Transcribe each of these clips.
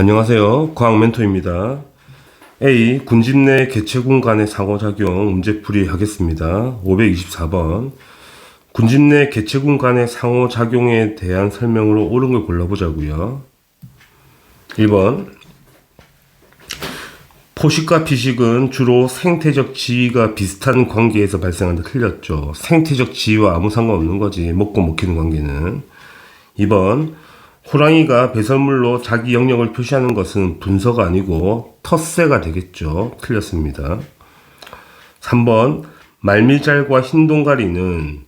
안녕하세요. 과학멘토입니다. A. 군집 내 개체군 간의 상호작용 문제풀이 하겠습니다. 524번. 군집 내 개체군 간의 상호작용에 대한 설명으로 옳은 걸 골라보자고요. 1번. 포식과 피식은 주로 생태적 지위가 비슷한 관계에서 발생한다. 틀렸죠. 생태적 지위와 아무 상관없는 거지. 먹고 먹히는 관계는. 2번. 호랑이가 배설물로 자기 영역을 표시하는 것은 분서가 아니고 텃새가 되겠죠. 틀렸습니다. 3번. 말미잘과 흰동가리는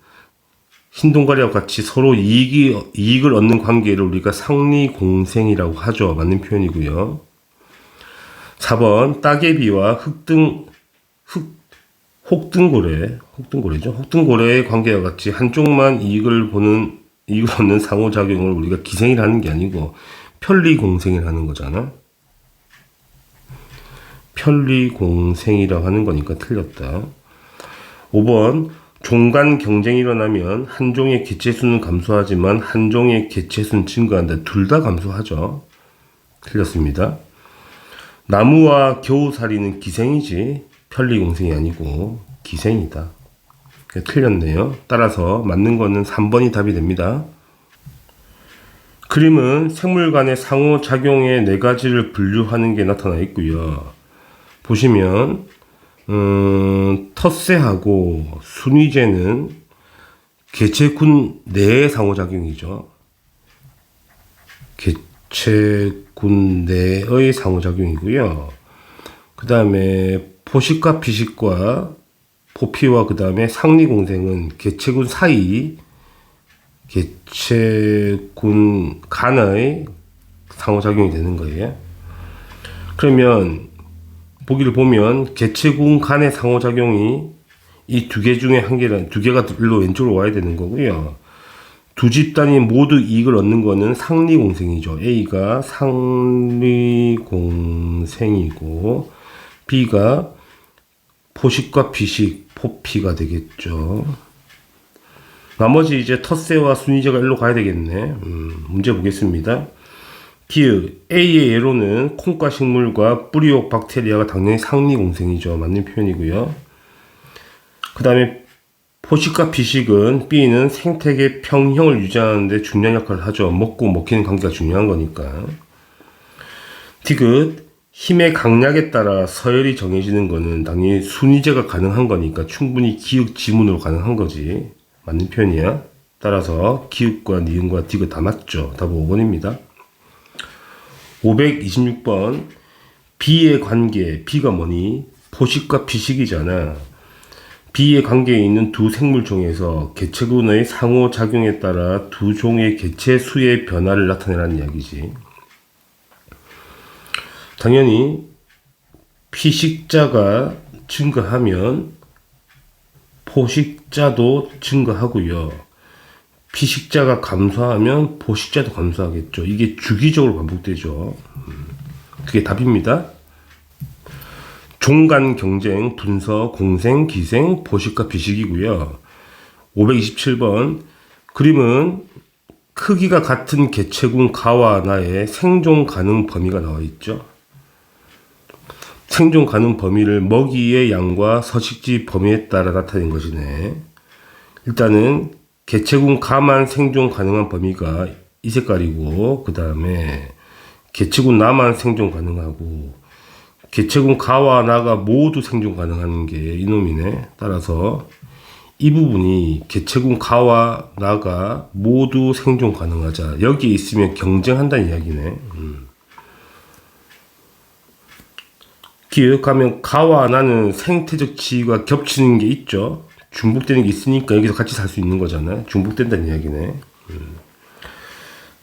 흰동가리와 같이 서로 이익을 얻는 관계를 우리가 상리공생이라고 하죠. 맞는 표현이고요. 4번. 따개비와 혹등고래죠. 혹등고래의 관계와 같이 한쪽만 이익을 얻는 상호작용을 우리가 기생이라는 게 아니고 편리공생이라는 거잖아. 편리공생이라고 하는 거니까 틀렸다. 5번. 종간 경쟁이 일어나면 한 종의 개체수는 감소하지만 한 종의 개체수는 증가한다. 둘 다 감소하죠. 틀렸습니다. 나무와 겨우살이는 기생이지 편리공생이 아니고 기생이다. 틀렸네요. 따라서 맞는 거는 3번이 답이 됩니다. 그림은 생물 간의 상호작용의 4가지를 분류하는 게 나타나 있고요. 보시면 텃새하고 순위제는 개체군 내의 상호작용이죠. 개체군 내의 상호작용이고요. 그 다음에 포식과 피식과 포피와 그 다음에 상리공생은 개체군 사이, 개체군 간의 상호작용이 되는 거예요. 그러면 보기를 보면 개체군 간의 상호작용이 이 2개 중에 2개가 일로 왼쪽으로 와야 되는 거고요. 두 집단이 모두 이익을 얻는 거는 상리공생이죠. A가 상리공생이고 B가 포식과 피식, 포피가 되겠죠. 나머지 이제 텃새와 순이제가 일로 가야 되겠네. 문제 보겠습니다. 기읍 A의 예로는 콩과 식물과 뿌리옥 박테리아가 당연히 상리공생이죠. 맞는 표현이고요. 그 다음에 포식과 피식은 B는 생태계 평형을 유지하는 데 중요한 역할을 하죠. 먹고 먹히는 관계가 중요한 거니까. 디귿 힘의 강약에 따라 서열이 정해지는 거는 당연히 순위제가 가능한 거니까 충분히 기역 지문으로 가능한 거지. 맞는 표현이야. 따라서 기역과 니은과 디귿 다 맞죠. 답은 5번입니다. 526번. B의 관계. B가 뭐니? 포식과 피식이잖아. B의 관계에 있는 두 생물종에서 개체군의 상호작용에 따라 두 종의 개체수의 변화를 나타내라는 이야기지. 당연히 피식자가 증가하면 포식자도 증가하고요. 피식자가 감소하면 포식자도 감소하겠죠. 이게 주기적으로 반복되죠. 그게 답입니다. 종간 경쟁, 분서, 공생, 기생, 포식과 피식이고요. 527번. 그림은 크기가 같은 개체군 가와 나의 생존 가능 범위가 나와 있죠. 생존 가능 범위를 먹이의 양과 서식지 범위에 따라 나타낸 것이네. 일단은 개체군 가만 생존 가능한 범위가 이 색깔이고, 그 다음에 개체군 나만 생존 가능하고, 개체군 가와 나가 모두 생존 가능한 게 이놈이네. 따라서 이 부분이 개체군 가와 나가 모두 생존 가능하자. 여기에 있으면 경쟁한다는 이야기네. 기억하면 가와 나는 생태적 지위가 겹치는 게 있죠. 중복되는 게 있으니까 여기서 같이 살 수 있는 거잖아. 중복된다는 이야기네.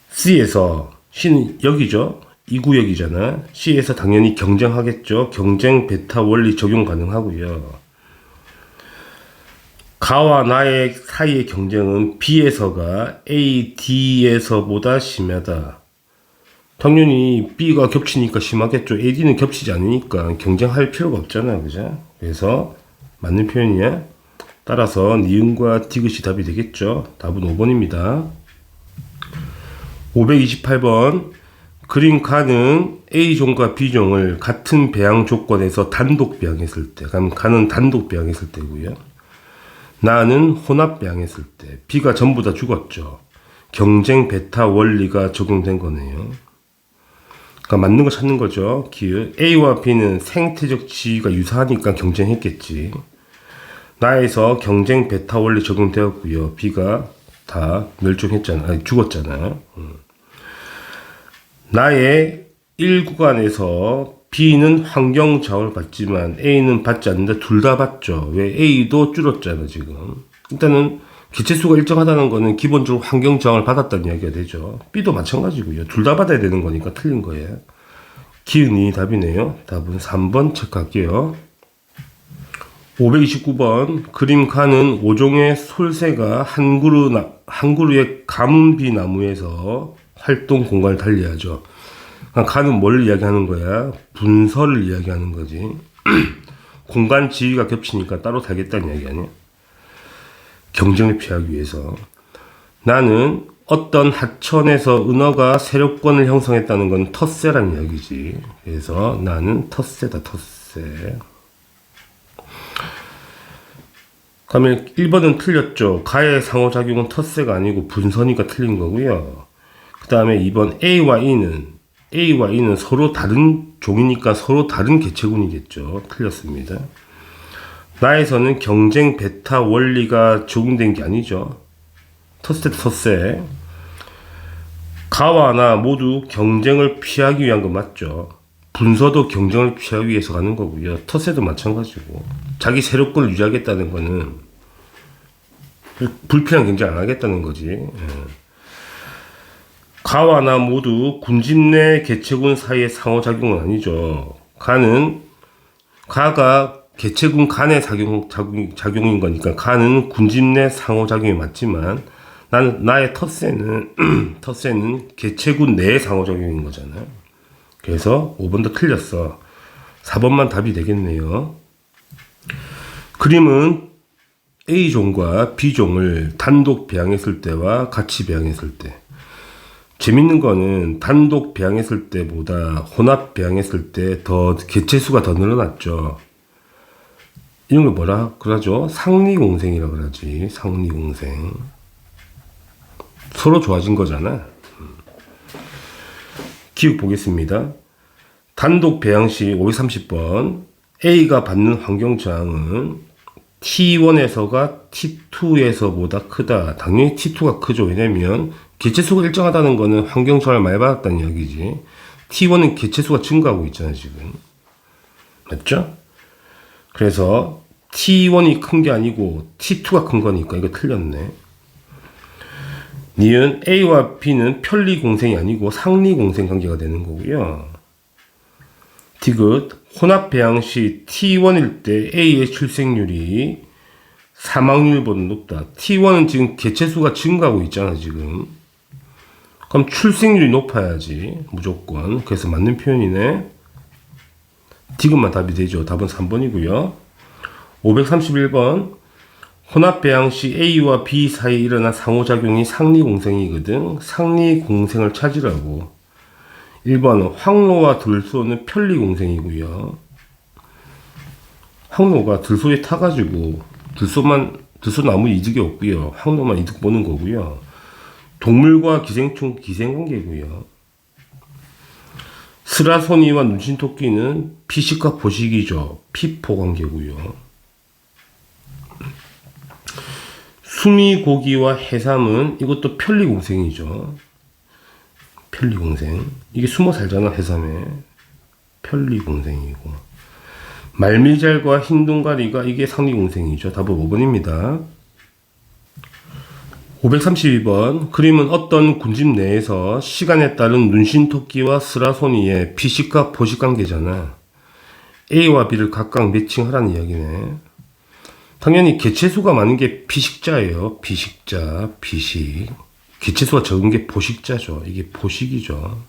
C에서 C는 여기죠. 이 구역이잖아. C에서 당연히 경쟁하겠죠. 경쟁 베타 원리 적용 가능하고요. 가와 나의 사이의 경쟁은 B에서가 A, D에서보다 심하다. 당연히 B가 겹치니까 심하겠죠. A, D는 겹치지 않으니까 경쟁할 필요가 없잖아. 그죠? 그래서 맞는 표현이야. 따라서 니은과 디귿이 답이 되겠죠. 답은 5번입니다. 528번. 그림 가는 A종과 B종을 같은 배양 조건에서 단독 배양했을 때, 그럼 가는 단독 배양했을 때고요. 나는 혼합 배양했을 때, B가 전부 다 죽었죠. 경쟁 베타 원리가 적용된 거네요. 그러니까 맞는 거 찾는 거죠. 기획. A와 B는 생태적 지위가 유사하니까 경쟁했겠지. 나에서 경쟁 베타 원리 적용되었고요. B가 다 멸종했잖아. 아니, 죽었잖아. 나의 1구간에서 B는 환경 저항을 받지만 A는 받지 않는다. 둘 다 받죠. 왜? A도 줄었잖아, 지금. 일단은 개체수가 일정하다는 거는 기본적으로 환경 저항을 받았다는 이야기가 되죠. B도 마찬가지고요. 둘 다 받아야 되는 거니까 틀린 거예요. 기은이 답이네요. 답은 3번 체크할게요. 529번 그림 가는 5종의 솔새가 한 그루의 가문비 나무에서 활동 공간을 달리하죠. 가는 뭘 이야기하는 거야? 분서를 이야기하는 거지. 공간 지위가 겹치니까 따로 살겠다는 이야기 아니야? 경쟁을 피하기 위해서. 나는 어떤 하천에서 은어가 세력권을 형성했다는 건 텃새라는 이야기지. 그래서 나는 텃새다, 텃새. 그러면 1번은 틀렸죠. 가의 상호작용은 텃새가 아니고 분서니까 틀린 거고요. 그 다음에 2번 A와 E는 서로 다른 종이니까 서로 다른 개체군이겠죠. 틀렸습니다. 나에서는 경쟁 베타 원리가 적용된 게 아니죠. 텃새. 가와 나 모두 경쟁을 피하기 위한 거 맞죠. 분서도 경쟁을 피하기 위해서 가는 거고요. 텃새도 마찬가지고. 자기 세력권을 유지하겠다는 거는 불필요한 경쟁 안 하겠다는 거지. 가와 나 모두 군집 내 개체군 사이의 상호작용은 아니죠. 가가 개체군 간의 작용인 거니까 가는 군집 내 상호작용이 맞지만 나의 텃새는 개체군 내의 상호작용인 거잖아요. 그래서 5번도 틀렸어. 4번만 답이 되겠네요. 그림은 A종과 B종을 단독 배양했을 때와 같이 배양했을 때. 재밌는 거는 단독 배양했을 때보다 혼합 배양했을 때 더 개체수가 더 늘어났죠. 이런 걸 뭐라 그러죠? 상리공생이라고 그러지. 상리공생. 서로 좋아진 거잖아. 기억 보겠습니다. 단독 배양 시 530번 A가 받는 환경 저항은 T1에서가 T2에서보다 크다. 당연히 T2가 크죠. 왜냐면 개체수가 일정하다는 거는 환경 저항을 많이 받았다는 이야기지. T1은 개체수가 증가하고 있잖아요, 지금. 맞죠? 그래서 T1이 큰 게 아니고 T2가 큰 거니까 이거 틀렸네. 니은 A와 B는 편리공생이 아니고 상리공생 관계가 되는 거고요. 디귿 혼합 배양 시 T1일 때 A의 출생률이 사망률보다 높다. T1은 지금 개체수가 증가하고 있잖아, 지금. 그럼 출생률이 높아야지, 무조건. 그래서 맞는 표현이네. 디귿만 답이 되죠. 답은 3번이고요. 531번 혼합 배양 시 A와 B 사이에 일어난 상호작용이 상리공생이거든. 상리공생을 찾으라고. 1번 황로와 들소는 편리공생이고요. 황로가 들소에 타가지고 들소는 아무 이득이 없고요. 황로만 이득 보는 거고요. 동물과 기생충 기생관계고요. 스라소니와 눈신토끼는 피식과 포식이죠. 피포관계고요. 수미고기와 해삼은 이것도 편리공생이죠. 편리공생. 이게 숨어 살잖아, 해삼에. 편리공생이고. 말미잘과 흰둥가리가 이게 상리공생이죠. 답은 5번입니다. 532번 그림은 어떤 군집 내에서 시간에 따른 눈신토끼와 스라소니의 피식과 포식관계잖아. A와 B를 각각 매칭하라는 이야기네. 당연히 개체수가 많은 게 피식자예요. 피식자, 피식. 개체수가 적은 게 포식자죠. 이게 포식이죠.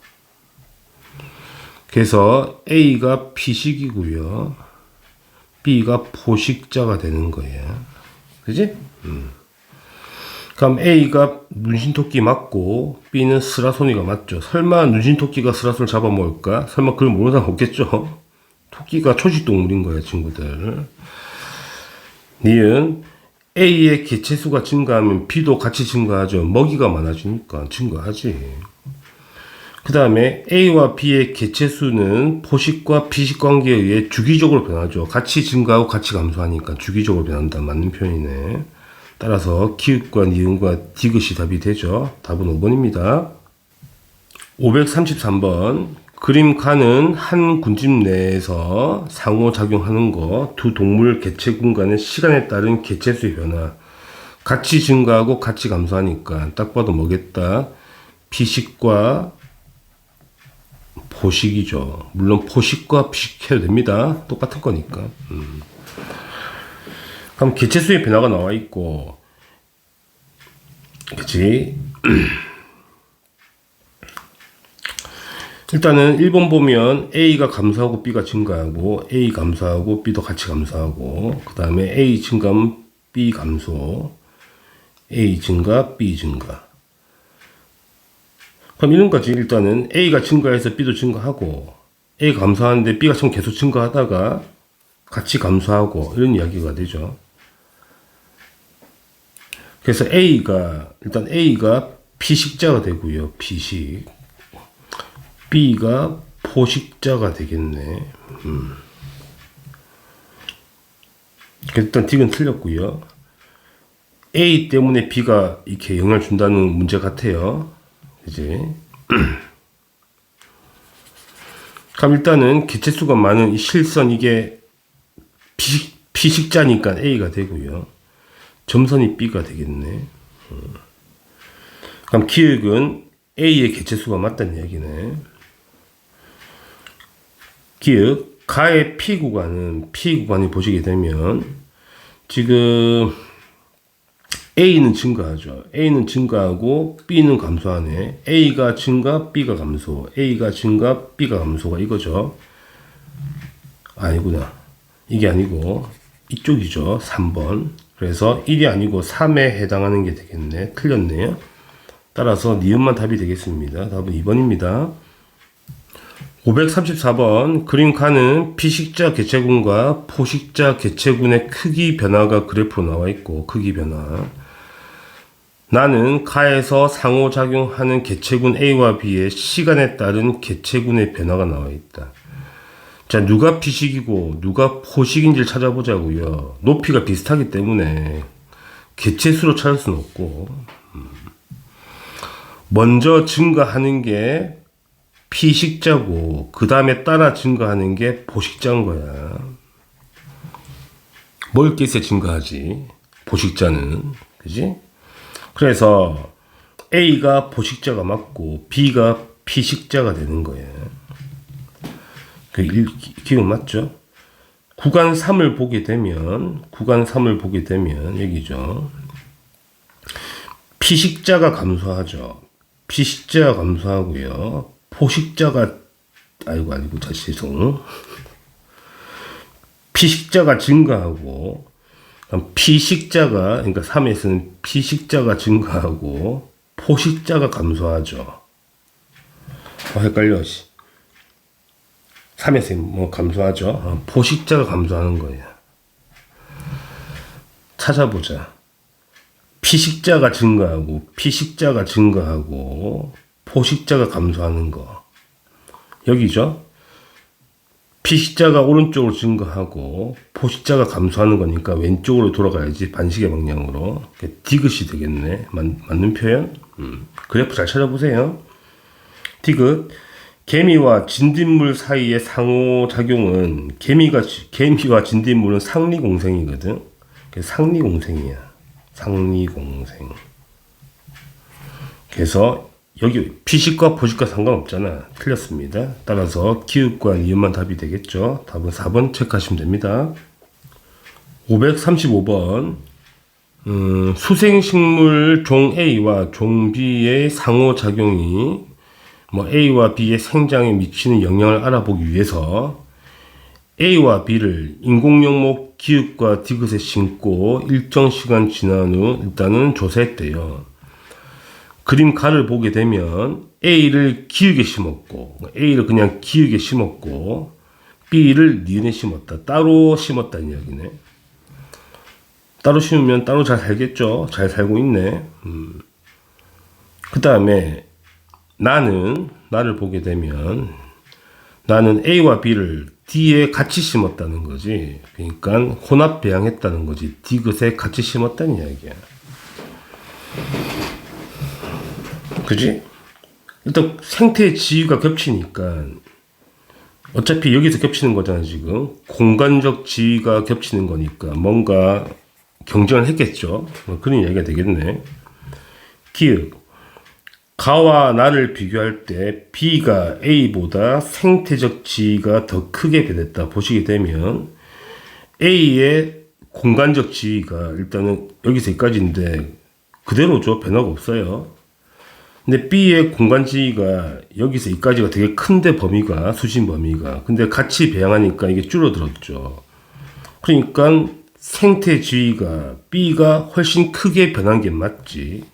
그래서 A가 피식이고요. B가 포식자가 되는 거예요. 그지? 그럼 A가 눈신토끼 맞고 B는 스라소니가 맞죠. 설마 눈신토끼가 스라소를 잡아먹을까? 설마 그걸 모르는 사람 없겠죠. 토끼가 초식동물인 거예요, 친구들. 니은 A의 개체수가 증가하면 B도 같이 증가하죠. 먹이가 많아지니까 증가하지. 그 다음에 A와 B의 개체수는 포식과 피식 관계에 의해 주기적으로 변하죠. 같이 증가하고 같이 감소하니까 주기적으로 변한다. 맞는 표현이네. 따라서 기읍과 니은과 디귿이 답이 되죠. 답은 5번입니다. 533번. 그림 가는 한 군집 내에서 상호작용하는 거, 두 동물 개체군 간의 시간에 따른 개체수의 변화. 같이 증가하고 같이 감소하니까 딱 봐도 뭐겠다. 피식과 포식이죠. 물론 포식과 피식해도 됩니다. 똑같은 거니까. 그럼 개체수의 변화가 나와 있고, 그치? 일단은 1번 보면 A가 감소하고 B가 증가하고, A 감소하고 B도 같이 감소하고, 그 다음에 A 증가하면 B 감소, A 증가, B 증가. 그럼 이런 거지. 일단은 A가 증가해서 B도 증가하고, A가 감소하는데 B가 좀 계속 증가하다가 같이 감소하고, 이런 이야기가 되죠. 그래서 일단 A가 피식자가 되고요. 피식. B가 포식자가 되겠네. 일단 D는 틀렸고요. A 때문에 B가 이렇게 영향을 준다는 문제 같아요. 그지? 그럼 일단은 개체수가 많은 이 실선 이게 피식자니까 A가 되고요. 점선이 B가 되겠네. 그럼 기역은 A의 개체수가 맞다는 얘기네. 기역 가의 P 구간이 보시게 되면 지금 A는 증가하죠. A는 증가하고 B는 감소하네. A가 증가, B가 감소. A가 증가, B가 감소가 이거죠. 아니구나. 이게 아니고 이쪽이죠. 3번. 그래서 1이 아니고 3에 해당하는 게 되겠네. 틀렸네요. 따라서 니은만 답이 되겠습니다. 답은 2번입니다. 534번. 그림 가는 피식자 개체군과 포식자 개체군의 크기 변화가 그래프로 나와 있고, 크기 변화. 나는 가에서 상호작용하는 개체군 A와 B의 시간에 따른 개체군의 변화가 나와 있다. 자, 누가 피식이고 누가 포식인지를 찾아보자고요. 높이가 비슷하기 때문에 개체수로 찾을 수는 없고, 먼저 증가하는 게 피식자고 그 다음에 따라 증가하는 게 포식자인 거야. 먹을 게 있어야 증가하지, 포식자는. 그지? 그래서 A가 포식자가 맞고 B가 피식자가 되는 거예요. 그 기억 맞죠? 구간 3을 보게 되면 여기죠. 피식자가 감소하죠. 피식자가 감소하고요. 포식자가 죄송. 피식자가 증가하고, 피식자가, 그러니까 3에서는 피식자가 증가하고 포식자가 감소하죠. 헷갈려. 3에서 뭐 감소하죠. 포식자가 감소하는 거예요. 찾아보자. 피식자가 증가하고 포식자가 감소하는 거. 여기죠. 피식자가 오른쪽으로 증가하고 포식자가 감소하는 거니까 왼쪽으로 돌아가야지. 반시계 방향으로. 디귿이 되겠네. 맞는 표현? 그래프 잘 찾아보세요. 디귿. 개미와 진딧물 사이의 상호작용은, 개미와 진딧물은 상리공생이거든. 상리공생이야. 상리공생. 그래서 여기 피식과 포식과 상관없잖아. 틀렸습니다. 따라서 기읍과 니은만 답이 되겠죠. 답은 4번 체크하시면 됩니다. 535번. 수생식물 종 A와 종 B의 상호작용이 A와 B의 생장에 미치는 영향을 알아보기 위해서 A와 B를 인공영목 기읍과 디귿에 심고 일정 시간 지난 후 일단은 조사했대요. 그림 가를 보게 되면 A를 기역에 심었고 A를 그냥 기역에 심었고 B를 니은에 심었다. 따로 심었다는 이야기네. 따로 심으면 따로 잘 살겠죠. 잘 살고 있네. 그 다음에 나를 보게 되면 나는 A와 B를 D에 같이 심었다는 거지. 그러니까 혼합 배양했다는 거지. 디귿에 같이 심었다는 이야기야. 그지? 일단 생태 지위가 겹치니까 어차피 여기서 겹치는 거잖아 지금. 공간적 지위가 겹치는 거니까 뭔가 경쟁을 했겠죠. 뭐 그런 이야기가 되겠네. 기역. 가와 나를 비교할 때 B가 A보다 생태적 지위가 더 크게 변했다 보시게 되면 A의 공간적 지위가 일단은 여기서 여기까지인데 그대로죠. 변화가 없어요. 근데 B의 공간 지위가 여기서 여기까지가 되게 큰데 범위가 수신 범위가 근데 같이 배양하니까 이게 줄어들었죠. 그러니까 생태 지위가 B가 훨씬 크게 변한 게 맞지.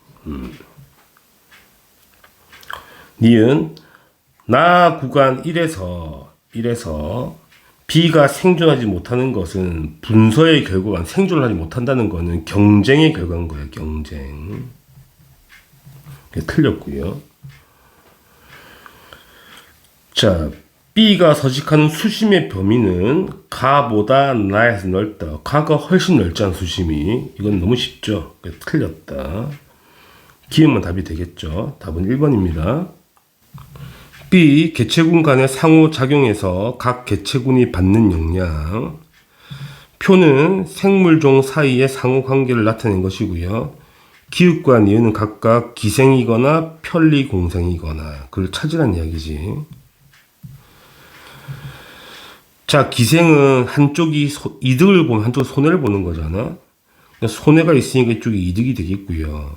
니은 나 구간 1에서 B가 생존하지 못하는 것은 분서의 결과가 생존을 하지 못한다는 것은 경쟁의 결과인 거예요. 경쟁. 틀렸고요. 자, B가 서식하는 수심의 범위는 가보다 나에서 넓다. 가가 훨씬 넓잖아 수심이. 이건 너무 쉽죠. 틀렸다. 기억만 답이 되겠죠. 답은 1번입니다. B. 개체군 간의 상호작용에서 각 개체군이 받는 영향. 표는 생물종 사이의 상호관계를 나타낸 것이고요. 기읍과 니은은 각각 기생이거나 편리공생이거나 그걸 찾으라는 이야기지. 자, 기생은 한쪽이 이득을 보면 한쪽이 손해를 보는 거잖아. 손해가 있으니까 이쪽이 이득이 되겠고요.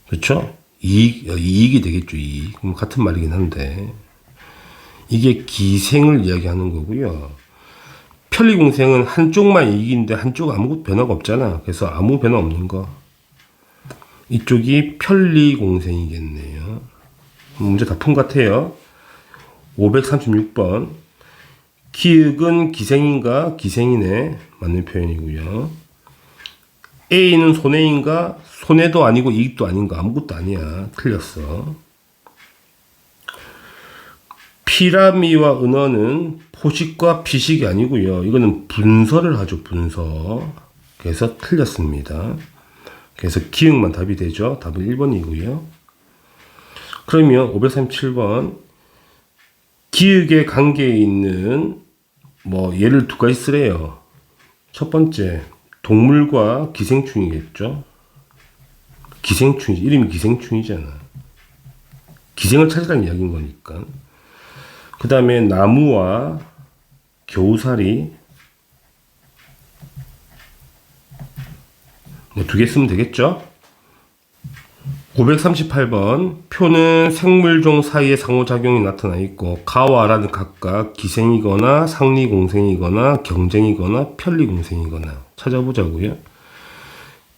그렇죠? 이익이 되겠죠. 이익. 그럼 같은 말이긴 한데 이게 기생을 이야기하는 거고요. 편리공생은 한쪽만 이익인데 한쪽은 아무 변화가 없잖아. 그래서 아무 변화 없는 거. 이쪽이 편리공생이겠네요. 문제 다 푼 것 같아요. 536번. 기역은 기생인가? 기생이네. 맞는 표현이고요. A는 손해인가? 손해도 아니고 이익도 아닌가? 아무것도 아니야. 틀렸어. 피라미와 은어는 포식과 피식이 아니고요. 이거는 분서를 하죠. 분서. 그래서 틀렸습니다. 그래서 기역만 답이 되죠. 답은 1번이고요. 그러면 537번 기역의 관계에 있는 예를 두 가지 쓰래요. 첫 번째 동물과 기생충이겠죠. 기생충 이름이 기생충이잖아. 기생을 찾으라는 이야기인 거니까. 그 다음에 나무와 겨우살이 두 개 쓰면 되겠죠? 538번 표는 생물종 사이의 상호작용이 나타나 있고 가와 라는 각각 기생이거나 상리공생이거나 경쟁이거나 편리공생이거나 찾아보자고요.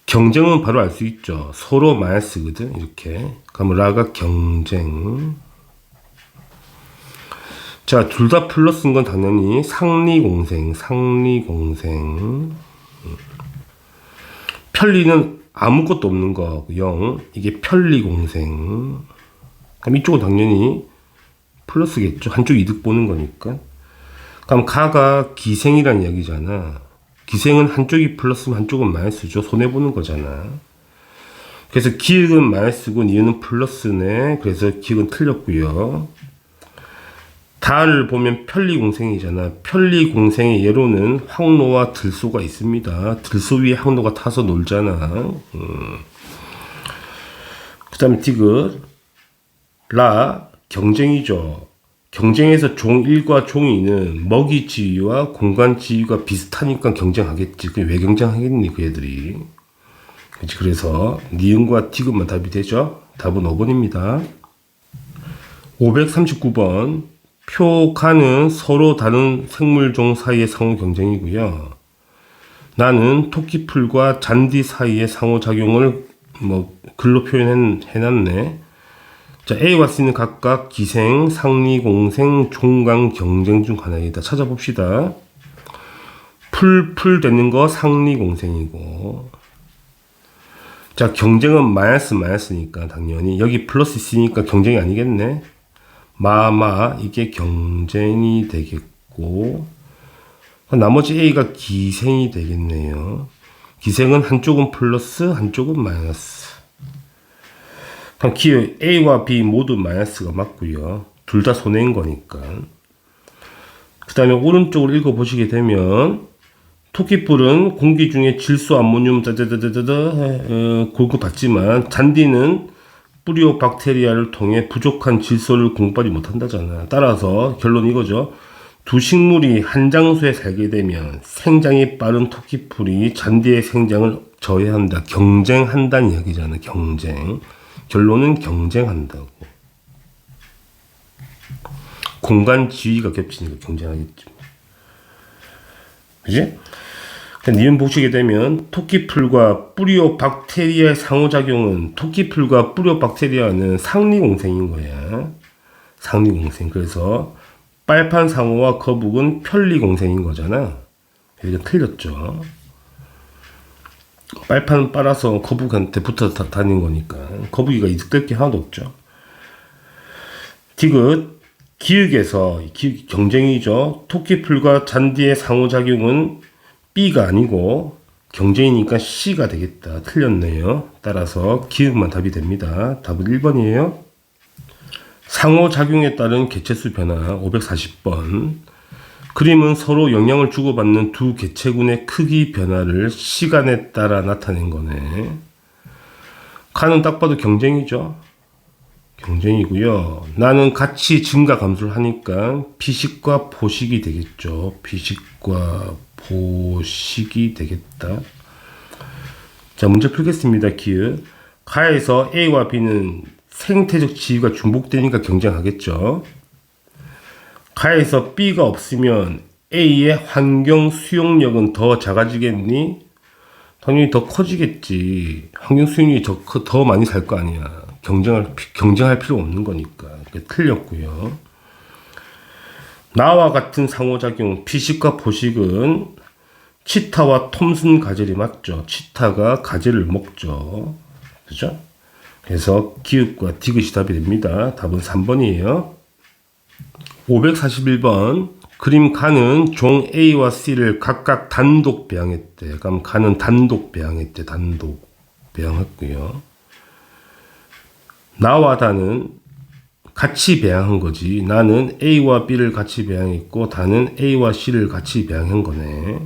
경쟁은 바로 알 수 있죠. 서로 마이너스거든. 이렇게 그러면 라가 경쟁. 자, 둘 다 플러스인 건 당연히 상리공생. 편리는 아무것도 없는 거 0. 이게 편리공생. 그럼 이쪽은 당연히 플러스겠죠. 한쪽 이득 보는 거니까. 그럼 가가 기생이란 이야기잖아. 기생은 한쪽이 플러스면 한쪽은 마이너스죠. 손해보는 거잖아. 그래서 기역은 마이너스고 니은은 플러스네. 그래서 기역은 틀렸고요. 다를 보면 편리공생이잖아. 편리공생의 예로는 황노와 들소가 있습니다. 들소 위에 황노가 타서 놀잖아. 그 다음에 디귿 라 경쟁이죠. 경쟁에서 종 1과 종 2는 먹이 지위와 공간 지위가 비슷하니까 경쟁하겠지. 왜 경쟁하겠니 그 애들이. 그치. 그래서 니은과 디귿만 답이 되죠. 답은 5번입니다. 539번 표 가는 서로 다른 생물종 사이의 상호 경쟁이고요. 나는 토끼풀과 잔디 사이의 상호작용을 뭐 글로 표현해놨네. 자, A와 C는 각각 기생, 상리, 공생, 종강, 경쟁 중 하나이다. 찾아봅시다. 풀 되는 거 상리, 공생이고. 자, 경쟁은 마이너스니까 당연히 여기 플러스 있으니까 경쟁이 아니겠네. 이게 경쟁이 되겠고, 나머지 A가 기생이 되겠네요. 기생은 한쪽은 플러스, 한쪽은 마이너스. 기호 A와 B 모두 마이너스가 맞고요. 둘 다 손해인 거니까. 그 다음에 오른쪽으로 읽어보시게 되면 토끼뿔은 공기 중에 질소, 암모늄 공급받지만 잔디는 뿌리오박테리아를 통해 부족한 질소를 공급하지 못한다잖아. 따라서 결론 이거죠. 두 식물이 한 장소에 살게 되면 생장이 빠른 토끼풀이 잔디의 생장을 저해한다. 경쟁한다는 이야기잖아. 경쟁. 결론은 경쟁한다고. 공간 지위가 겹치니까 경쟁하겠지. 그지? 니은 보시게 되면 토끼풀과 뿌리오박테리아의 상호작용은 토끼풀과 뿌리오박테리아는 상리공생인 거야. 상리공생. 그래서 빨판 상어와 거북은 편리공생인 거잖아. 이게 틀렸죠. 빨판 빨아서 거북한테 붙어 다닌 거니까 거북이가 이득될 게 하나도 없죠. 디귿 기역에서 경쟁이죠. 토끼풀과 잔디의 상호작용은 B가 아니고 경쟁이니까 C가 되겠다. 틀렸네요. 따라서 기역만 답이 됩니다. 답은 1번이에요. 상호작용에 따른 개체수 변화 540번. 그림은 서로 영향을 주고받는 두 개체군의 크기 변화를 시간에 따라 나타낸 거네. 칸은 딱 봐도 경쟁이죠. 경쟁이고요. 나는 같이 증가 감소를 하니까 비식과 포식이 되겠죠. 비식과 포식이 되겠다. 자, 문제 풀겠습니다. 기읍. 가에서 A와 B는 생태적 지위가 중복되니까 경쟁하겠죠. 가에서 B가 없으면 A의 환경 수용력은 더 작아지겠니? 당연히 더 커지겠지. 환경 수용력이 더 많이 살 거 아니야. 경쟁할 필요 없는 거니까. 틀렸고요. 나와 같은 상호작용 피식과 포식은 치타와 톰슨 가젤이 맞죠. 치타가 가젤을 먹죠. 그죠? 그래서 기읍과 디귿이 답이 됩니다. 답은 3번이에요. 541번. 그림 가는 종 A와 C를 각각 단독 배양했대. 그럼 가는 단독 배양했대. 단독 배양했고요. 나와 다는 같이 배양한 거지. 나는 A와 B를 같이 배양했고 다는 A와 C를 같이 배양한 거네.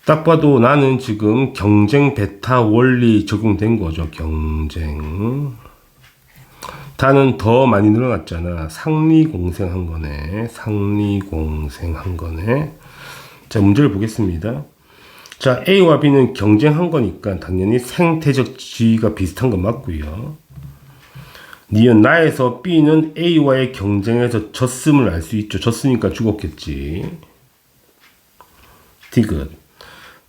딱 봐도 나는 지금 경쟁 베타 원리 적용된 거죠. 경쟁. 다는 더 많이 늘어났잖아. 상리공생한 거네. 상리공생한 거네. 자, 문제를 보겠습니다. 자, A와 B는 경쟁한 거니까 당연히 생태적 지위가 비슷한 건 맞고요. 니은 나에서 B는 A와의 경쟁에서 졌음을 알 수 있죠. 졌으니까 죽었겠지. 디귿.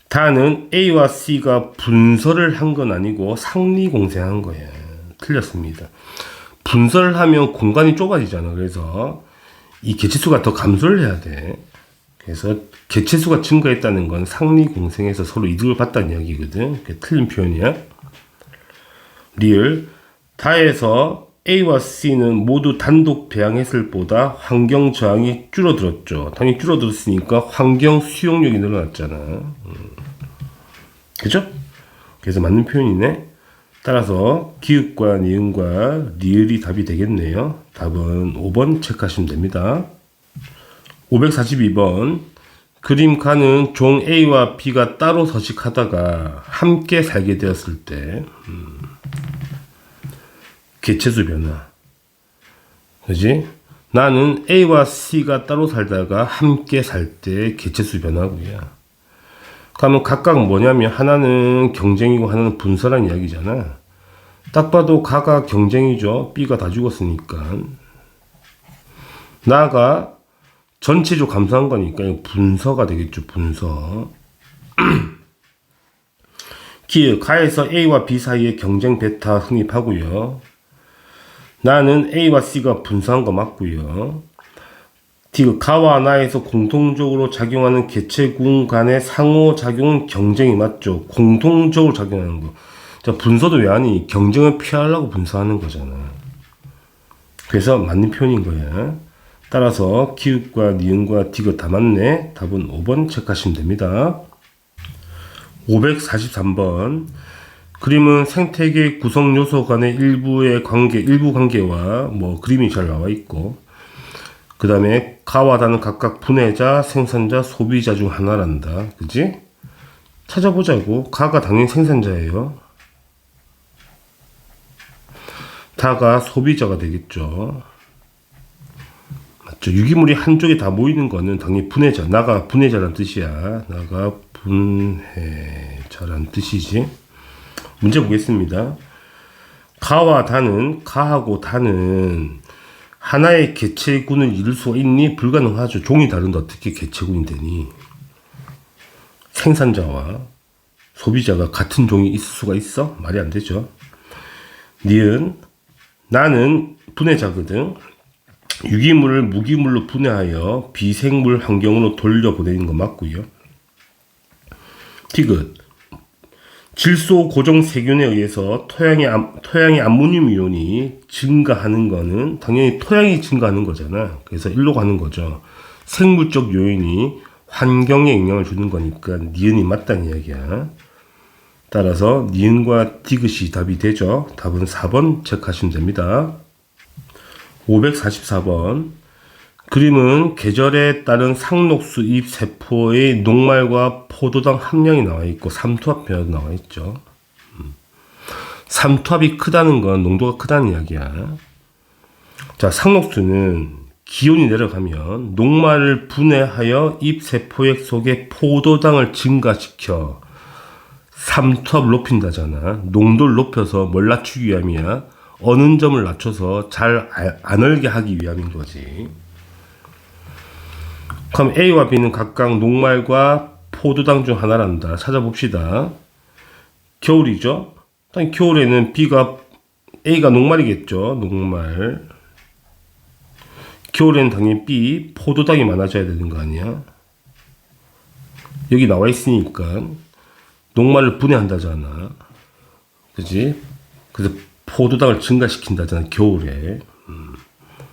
다는 A와 C가 분설을 한 건 아니고 상리공생한 거예요. 틀렸습니다. 분설을 하면 공간이 좁아지잖아. 그래서 이 개체수가 더 감소를 해야 돼. 그래서 개체수가 증가했다는 건 상리공생에서 서로 이득을 봤다는 이야기거든. 그게 틀린 표현이야. 리을. 다에서 A와 C는 모두 단독 배양했을 보다 환경 저항이 줄어들었죠. 당연히 줄어들었으니까 환경 수용력이 늘어났잖아. 그죠? 그래서 맞는 표현이네. 따라서 기읍과 니은과 리을이 답이 되겠네요. 답은 5번 체크하시면 됩니다. 542번. 그림 가는 종 A와 B가 따로 서식하다가 함께 살게 되었을 때 개체수 변화. 그지? 나는 A와 C가 따로 살다가 함께 살 때 개체수 변화고요. 그러면 각각 뭐냐면 하나는 경쟁이고 하나는 분설한 이야기잖아. 딱 봐도 가가 경쟁이죠. B가 다 죽었으니까. 나가 전체적으로 감소한 거니까 분서가 되겠죠. 분서. 기역 가에서 A와 B 사이에 경쟁 베타 성립하고요. 나는 A와 C가 분수한 거 맞고요. 디귿 가와 나에서 공통적으로 작용하는 개체군 간의 상호작용은 경쟁이 맞죠. 공통적으로 작용하는 거. 자, 분서도 왜 하니? 경쟁을 피하려고 분수하는 거잖아. 그래서 맞는 표현인 거야. 따라서 기읍과 니은과 디귿 다 맞네. 답은 5번 체크하시면 됩니다. 543번. 그림은 생태계 구성 요소 간의 일부 관계와 그림이 잘 나와 있고, 그 다음에 가와 다는 각각 분해자, 생산자, 소비자 중 하나란다. 그지? 찾아보자고. 가가 당연히 생산자예요. 다가 소비자가 되겠죠. 맞죠? 유기물이 한쪽에 다 모이는 거는 당연히 분해자. 나가 분해자란 뜻이야. 나가 분해자란 뜻이지. 문제 보겠습니다. 가하고 다는 하나의 개체군을 이룰 수가 있니? 불가능하죠. 종이 다른데 어떻게 개체군이 되니? 생산자와 소비자가 같은 종이 있을 수가 있어? 말이 안 되죠. 니은 나는 분해자거든. 유기물을 무기물로 분해하여 비생물 환경으로 돌려보내는 거 맞고요. 디귿 질소 고정 세균에 의해서 토양의 암모늄 이온이 증가하는 거는 당연히 토양이 증가하는 거잖아. 그래서 일로 가는 거죠. 생물적 요인이 환경에 영향을 주는 거니까 니은이 맞다는 이야기야. 따라서 니은과 디귿이 답이 되죠. 답은 4번 체크하시면 됩니다. 544번. 그림은 계절에 따른 상록수 잎 세포의 녹말과 포도당 함량이 나와 있고 삼투압 변화도 나와 있죠. 삼투압이 크다는 건 농도가 크다는 이야기야. 자, 상록수는 기온이 내려가면 녹말을 분해하여 잎 세포액 속에 포도당을 증가시켜 삼투압을 높인다잖아. 농도를 높여서 뭘 낮추기 위함이야? 어느 점을 낮춰서 잘 안 얼게 하기 위함인 거지. 그럼 A와 B는 각각 녹말과 포도당 중 하나란다. 찾아봅시다. 겨울이죠. 일단 겨울에는 A가 녹말이겠죠. 녹말. 겨울에는 당연히 B, 포도당이 많아져야 되는 거 아니야? 여기 나와 있으니까 녹말을 분해한다잖아. 그지? 그래서 포도당을 증가시킨다잖아. 겨울에.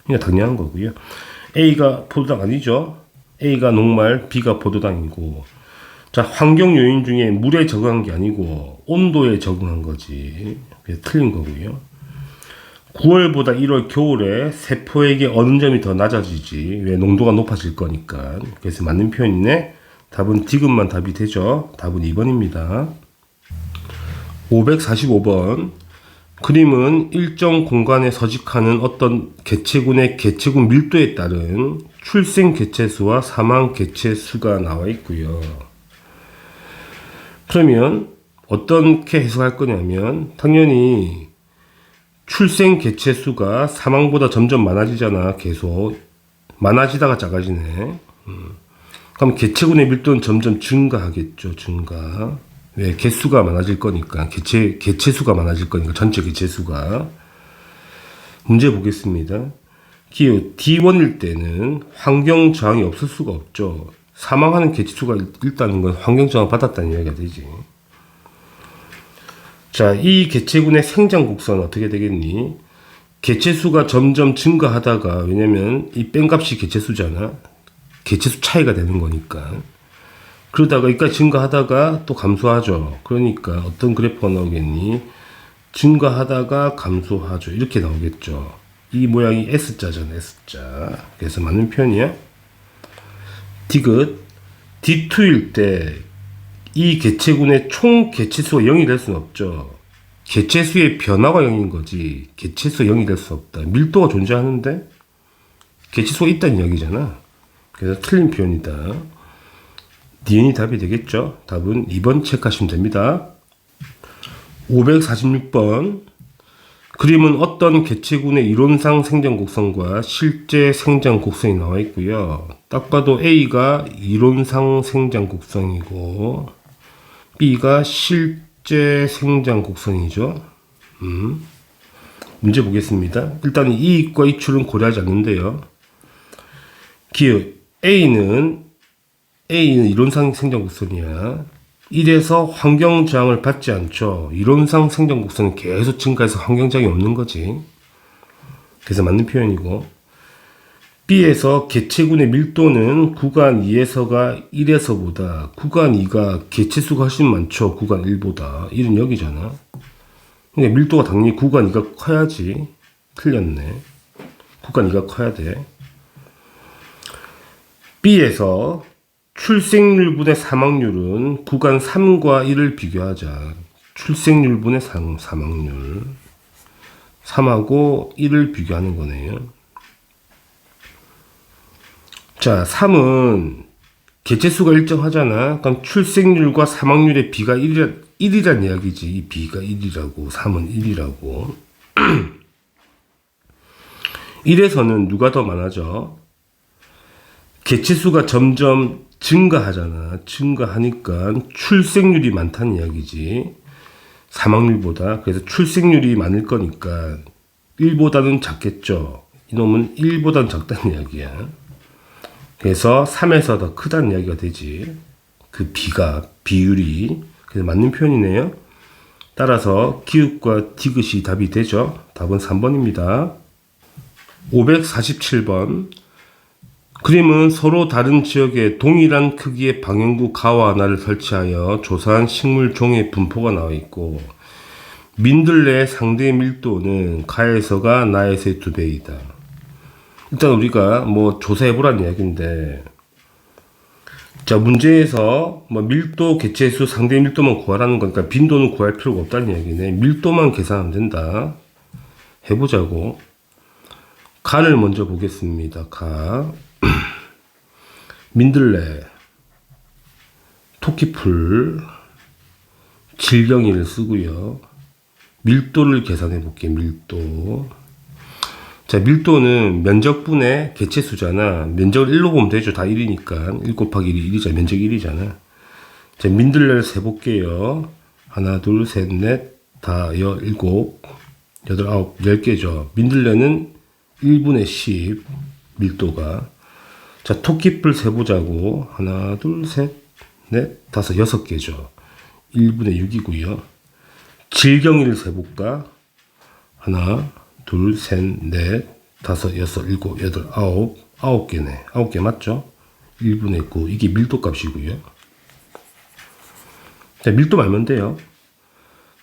그러니까 당연한 거고요. A가 포도당 아니죠. A가 녹말, B가 포도당이고. 자, 환경 요인 중에 물에 적응한 게 아니고 온도에 적응한 거지. 그래서 틀린 거고요. 9월보다 1월 겨울에 세포에게 어느 점이 더 낮아지지. 왜? 농도가 높아질 거니까. 그래서 맞는 표현이네. 답은 디귿만 답이 되죠. 답은 2번입니다. 545번. 그림은 일정 공간에 서식하는 어떤 개체군의 개체군 밀도에 따른 출생 개체수와 사망 개체수가 나와 있고요. 그러면 어떻게 해석할 거냐면 당연히 출생 개체수가 사망보다 점점 많아지잖아. 계속 많아지다가 작아지네. 그럼 개체군의 밀도는 점점 증가하겠죠. 증가. 왜? 개수가 많아질 거니까. 개체수가 많아질 거니까. 전체 개체수가. 문제 보겠습니다. 기호 D1일 때는 환경 저항이 없을 수가 없죠. 사망하는 개체수가 있다는 건 환경 저항 받았다는 이야기가 되지. 자, 이 개체군의 생장 곡선은 어떻게 되겠니? 개체수가 점점 증가하다가, 왜냐면 이 뺀값이 개체수잖아. 개체수 차이가 되는 거니까. 그러다가 여기까지 증가하다가 또 감소하죠. 그러니까 어떤 그래프가 나오겠니? 증가하다가 감소하죠. 이렇게 나오겠죠. 이 모양이 S자잖아. S자. 그래서 맞는 표현이야. 디귿 D2일 때 이 개체군의 총 개체수가 0이 될 수는 없죠. 개체수의 변화가 0인 거지. 개체수가 0이 될 수 없다. 밀도가 존재하는데 개체수가 있다는 이야기잖아. 그래서 틀린 표현이다. 니은이 답이 되겠죠. 답은 2번 체크하시면 됩니다. 546번. 그림은 어떤 개체군의 이론상 생장 곡선과 실제 생장 곡선이 나와 있고요. 딱 봐도 A가 이론상 생장 곡선이고 B가 실제 생장 곡선이죠. 문제 보겠습니다. 일단 이익과 이출은 고려하지 않는데요. 기억 A는 이론상 생장 곡선이야. 1에서 환경 저항을 받지 않죠. 이론상 생장 곡선은 계속 증가해서 환경 저항이 없는 거지. 그래서 맞는 표현이고, B에서 개체군의 밀도는 구간 2에서가 1에서보다 구간 2가 개체수가 훨씬 많죠. 구간 1보다. 1은 여기잖아. 그러니까 밀도가 당연히 구간 2가 커야지. 틀렸네. 구간 2가 커야 돼. B에서 출생률분의 사망률은 구간 3과 1을 비교하자. 출생률분의 사망률 3하고 1을 비교하는 거네요. 자, 3은 개체수가 일정하잖아. 그럼 출생률과 사망률의 비가 1이란 이야기지. 이 비가 1이라고, 3은 1이라고. 1에서는 누가 더 많아져? 개체수가 점점 증가하잖아. 증가하니까 출생률이 많다는 이야기지. 사망률보다. 그래서 출생률이 많을 거니까 1보다는 작겠죠. 이놈은 1보다는 작다는 이야기야. 그래서 3에서 더 크다는 이야기가 되지. 그 비율이. 그래서 맞는 표현이네요. 따라서 기읍과 디귿이 답이 되죠. 답은 3번입니다. 547번. 그림은 서로 다른 지역에 동일한 크기의 방형구 가와 하나를 설치하여 조사한 식물 종의 분포가 나와 있고, 민들레의 상대 밀도는 가에서가 나에서의 2배이다. 일단 우리가 조사해보라는 이야기인데, 자, 문제에서 밀도, 개체수, 상대 밀도만 구하라는 거니까 빈도는 구할 필요가 없다는 이야기네. 밀도만 계산하면 된다. 해보자고. 가를 먼저 보겠습니다. 가. 민들레, 토끼풀, 질경이를 쓰고요. 밀도를 계산해 볼게요. 밀도. 자, 밀도는 면적분의 개체수잖아. 면적을 1로 보면 되죠. 다 1이니까. 1 곱하기 1이 1이잖아. 면적 1이잖아. 자, 민들레를 세볼게요. 하나, 둘, 셋, 넷, 다, 일곱, 여덟, 아홉, 10개죠. 민들레는 1분의 10, 밀도가. 자, 토끼풀 세보자고. 하나, 둘, 셋, 넷, 다섯, 6개죠. 1분의 6이고요. 질경이를 세볼까? 하나, 둘, 셋, 넷, 다섯, 여섯, 일곱, 여덟, 아홉. 9개네. 9개 맞죠? 1분의 9. 이게 밀도 값이고요. 자, 밀도 말면 돼요.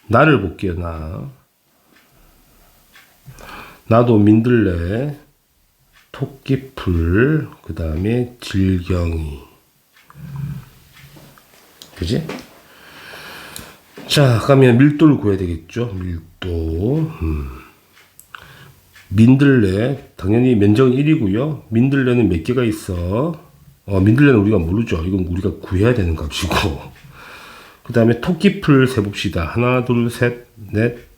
나를 볼게요. 나도 민들레, 토끼풀, 그 다음에 질경이. 그지? 자, 그러면 밀도를 구해야 되겠죠? 밀도. 민들레, 당연히 면적은 1이고요. 민들레는 몇 개가 있어? 민들레는 우리가 모르죠. 이건 우리가 구해야 되는 값이고. 그 다음에 토끼풀 세봅시다. 하나, 둘, 셋, 넷,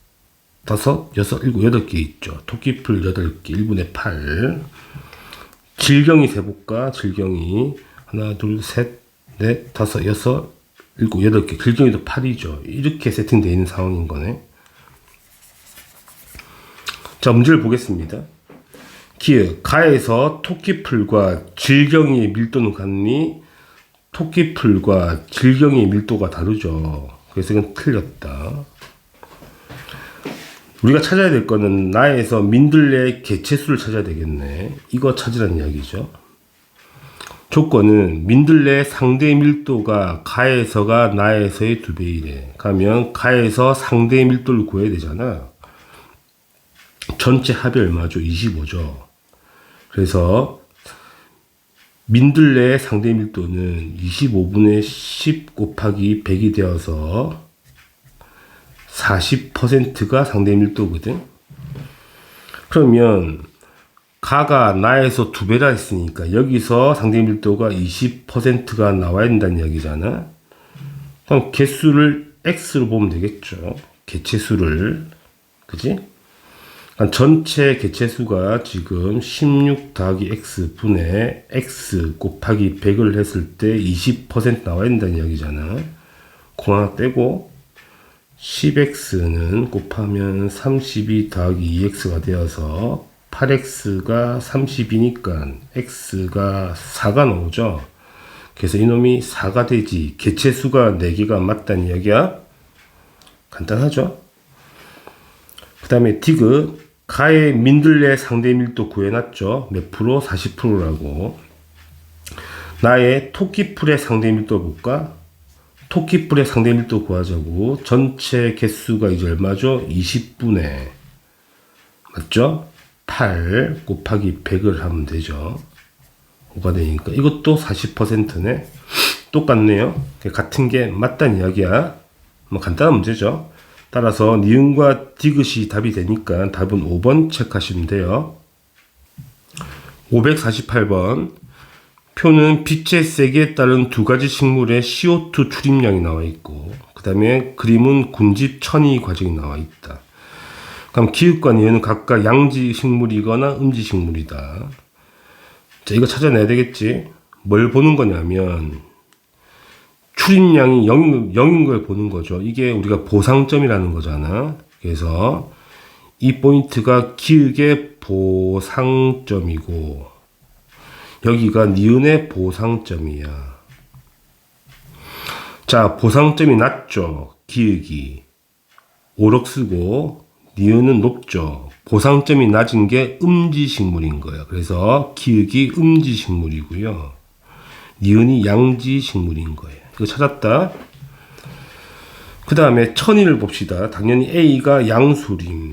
다섯, 여섯, 일곱, 8개 있죠. 토끼풀 8개, 1분의 8. 질경이 세볼까? 질경이. 하나, 둘, 셋, 넷, 다섯, 여섯, 일곱, 8개. 질경이도 8이죠. 이렇게 세팅되어 있는 상황인 거네. 자, 문제를 보겠습니다. 기역, 가에서 토끼풀과 질경이의 밀도는 같니? 토끼풀과 질경이의 밀도가 다르죠. 그래서 이건 틀렸다. 우리가 찾아야 될 거는 나에서 민들레의 개체수를 찾아야 되겠네. 이거 찾으라는 이야기죠. 조건은 민들레의 상대 밀도가 가에서가 나에서의 2배이래. 그러면 가에서 상대 밀도를 구해야 되잖아. 전체 합이 얼마죠? 25죠. 그래서 민들레의 상대 밀도는 25분의 10 곱하기 100이 되어서 40%가 상대 밀도거든. 그러면 가가 나에서 2배라 했으니까 여기서 상대 밀도가 20%가 나와야 된다는 이야기잖아. 그럼 개수를 x로 보면 되겠죠. 개체수를. 그지? 전체 개체수가 지금 16 더하기 x 분의 x 곱하기 100을 했을 때 20% 나와야 된다는 이야기잖아. 공 하나 떼고 10x는 곱하면 32 더하기 2x가 되어서 8x가 30이니까 x가 4가 나오죠. 그래서 이놈이 4가 되지. 개체수가 4개가 맞다는 이야기야. 간단하죠. 그 다음에 디귿 가의 민들레 상대 밀도 구해놨죠. 몇 프로? 40%라고. 나의 토끼풀의 상대 밀도 볼까? 토끼풀의 상대 밀도 구하자고. 전체 개수가 이제 얼마죠? 20분의 맞죠? 8 곱하기 100을 하면 되죠. 5가 되니까 이것도 40%네. 똑같네요. 같은 게 맞다는 이야기야. 뭐 간단한 문제죠. 따라서 니은과 디귿이 답이 되니까 답은 5번 체크하시면 돼요. 548번 표는 빛의 세기에 따른 두 가지 식물의 CO2 출입량이 나와 있고 그 다음에 그림은 군집 천이 과정이 나와 있다. 그럼 기읍과 니은은 각각 양지 식물이거나 음지 식물이다. 자, 이거 찾아내야 되겠지. 뭘 보는 거냐면 출입량이 0인 걸 보는 거죠. 이게 우리가 보상점이라는 거잖아. 그래서 이 포인트가 기역의 보상점이고 여기가 니은의 보상점이야. 자, 보상점이 낮죠. 기역이 5억 쓰고 니은은 높죠. 보상점이 낮은 게 음지식물인 거야. 그래서 기역이 음지식물이고요. 니은이 양지식물인 거예요. 이거 찾았다. 그 다음에 천인을 봅시다. 당연히 A가 양수림,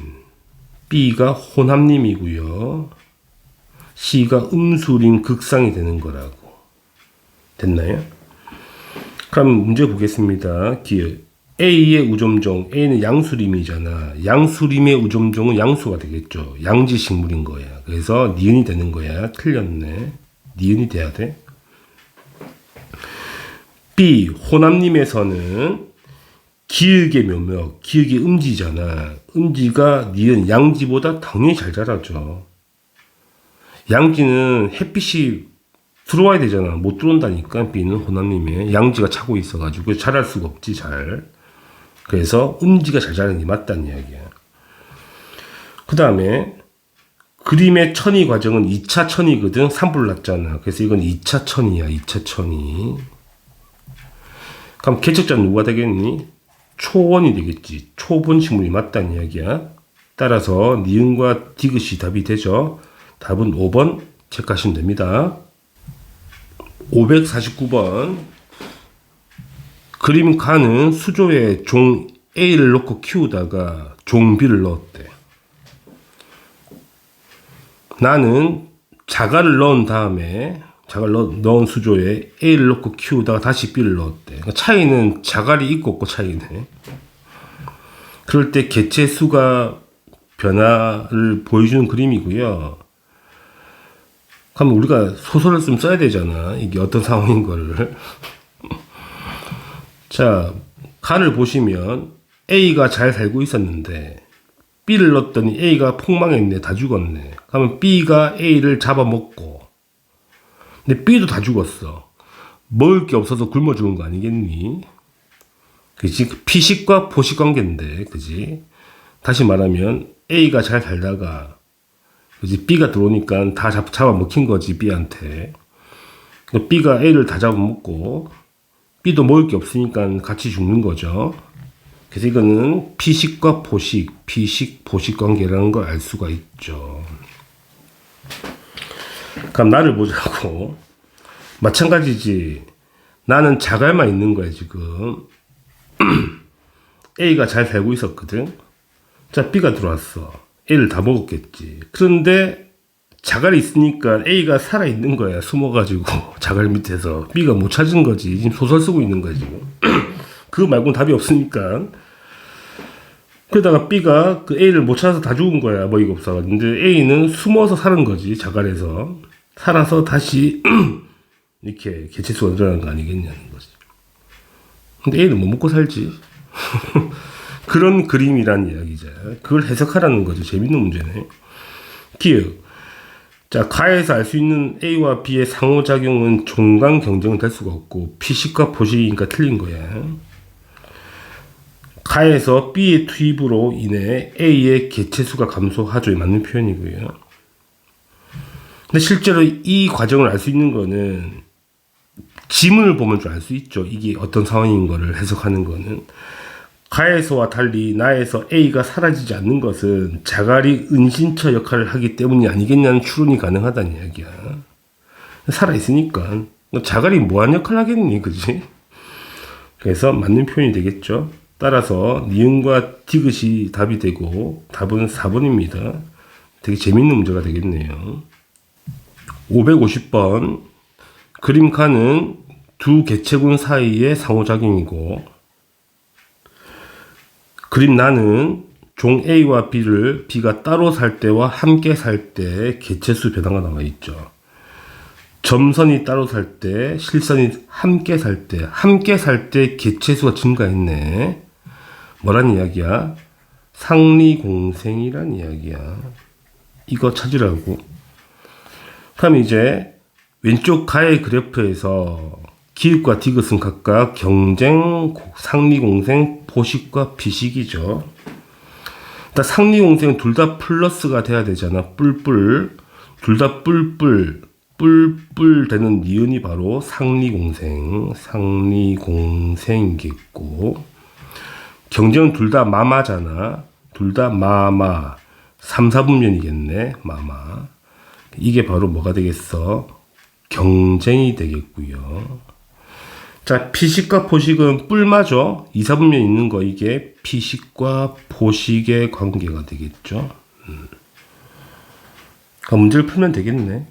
B가 혼합림이고요. C가 음수림 극상이 되는 거라고. 됐나요? 그럼 문제 보겠습니다. 기억. A의 우점종, A는 양수림이잖아. 양수림의 우점종은 양수가 되겠죠. 양지식물인 거야. 그래서 니은이 되는 거야. 틀렸네. 니은이 돼야 돼. B, 호남님에서는 기역의 묘목, 기역이 음지잖아. 음지가 니은 양지보다 당연히 잘 자라죠. 양지는 햇빛이 들어와야 되잖아. 못 들어온다니까. B는 호남님에 양지가 차고 있어가지고 자랄 수가 없지 잘. 그래서 음지가 잘 자라는 게 맞다는 이야기야. 그 다음에 그림의 천이 과정은 2차 천이거든. 산불 났잖아. 그래서 이건 2차 천이야. 2차 천이. 그럼 개척자는 누가 되겠니? 초원이 되겠지. 초본 식물이 맞다는 이야기야. 따라서 니은과 디귿이 답이 되죠. 답은 5번 체크하시면 됩니다. 549번 그림 가는 수조에 종 A를 넣고 키우다가 종 B를 넣었대. 나는 자갈을 넣은 다음에 자갈을 넣은 수조에 A를 넣고 키우다가 다시 B를 넣었대. 그러니까 차이는 자갈이 있고 없고 차이네. 그럴 때 개체 수가 변화를 보여주는 그림이고요. 그럼 우리가 소설을 좀 써야 되잖아. 이게 어떤 상황인 거를. 자, 가를 보시면 A가 잘 살고 있었는데 B를 넣었더니 A가 폭망했네. 다 죽었네. 그러면 B가 A를 잡아먹고 근데 B도 다 죽었어. 먹을 게 없어서 굶어 죽은 거 아니겠니? 그치? 피식과 포식 관계인데, 그지? 다시 말하면 A가 잘 살다가 그지? B가 들어오니까 다 잡아먹힌 거지, B한테. B가 A를 다 잡아먹고 B도 먹을 게 없으니까 같이 죽는 거죠. 그래서 이거는 피식과 포식, 피식, 포식 관계라는 걸 알 수가 있죠. 그럼 나를 보자고. 마찬가지지. 나는 자갈만 있는 거야, 지금. A가 잘 살고 있었거든. 자, B가 들어왔어. A를 다 먹었겠지. 그런데 자갈이 있으니까 A가 살아있는 거야. 숨어가지고 자갈 밑에서. B가 못 찾은 거지. 지금 소설 쓰고 있는 거야, 지금. 그거 말고는 답이 없으니까. 그러다가 B가 그 A를 못 찾아서 다 죽은 거야. 먹이가 없어. 근데 A는 숨어서 사는 거지. 자갈에서. 살아서 다시 이렇게 개체수가 늘어나는 거 아니겠냐는 거지. 근데 A는 뭐 먹고 살지? 그런 그림이란 이야기죠. 그걸 해석하라는 거죠. 재밌는 문제네. 기억. 자, 가에서 알 수 있는 A와 B의 상호작용은 종간 경쟁은 될 수가 없고 피식과 포식이니까 틀린 거야. 가에서 B의 투입으로 인해 A의 개체수가 감소하죠. 맞는 표현이고요. 근데 실제로 이 과정을 알 수 있는 거는 지문을 보면 좀 알 수 있죠. 이게 어떤 상황인 거를 해석하는 거는. 가에서와 달리 나에서 A가 사라지지 않는 것은 자갈이 은신처 역할을 하기 때문이 아니겠냐는 추론이 가능하다는 이야기야. 살아있으니까. 자갈이 뭐한 역할을 하겠니, 그지? 그래서 맞는 표현이 되겠죠. 따라서 니은과 디귿이 답이 되고 답은 4번입니다. 되게 재밌는 문제가 되겠네요. 550번. 그림 칸은 두 개체군 사이의 상호작용이고, 그림 나는 종 A와 B를 B가 따로 살 때와 함께 살 때 개체수 변화가 나와 있죠. 점선이 따로 살 때, 실선이 함께 살 때 개체수가 증가했네. 뭐란 이야기야? 상리공생이란 이야기야. 이거 찾으라고. 그럼 이제 왼쪽 가의 그래프에서 기읍과 디귿은 각각 경쟁, 상리공생, 포식과 비식이죠. 일단 상리공생은 둘 다 플러스가 돼야 되잖아. 뿔뿔. 둘 다 뿔뿔. 뿔뿔 되는 니은이 바로 상리공생이겠고, 경쟁은 둘 다 마마잖아. 둘 다 마마. 3, 4분면이겠네. 마마. 이게 바로 뭐가 되겠어? 경쟁이 되겠고요. 자, 피식과 포식은 뿔마죠. 2, 4분면 있는 거, 이게 피식과 포식의 관계가 되겠죠. 그럼 문제를 풀면 되겠네.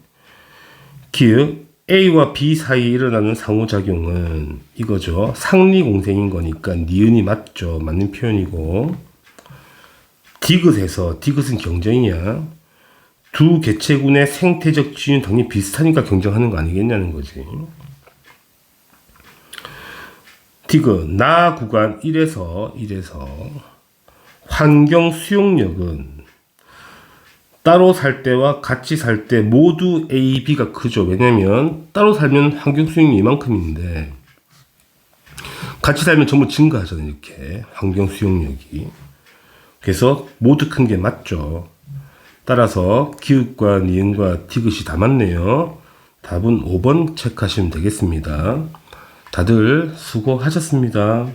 기읍 A와 B 사이에 일어나는 상호작용은 이거죠. 상리공생인 거니까 니은이 맞죠. 맞는 표현이고, 디귿은 경쟁이야. 두 개체군의 생태적 지위는 당연히 비슷하니까 경쟁하는 거 아니겠냐는 거지. 디귿 나 구간 1에서 환경 수용력은 따로 살 때와 같이 살 때 모두 A, B가 크죠. 왜냐면 따로 살면 환경 수용력이 이만큼인데 같이 살면 전부 증가하잖아요. 이렇게 환경 수용력이. 그래서 모두 큰 게 맞죠. 따라서 기읍과 니은과 디귿이 다 맞네요. 답은 5번 체크하시면 되겠습니다. 다들 수고하셨습니다.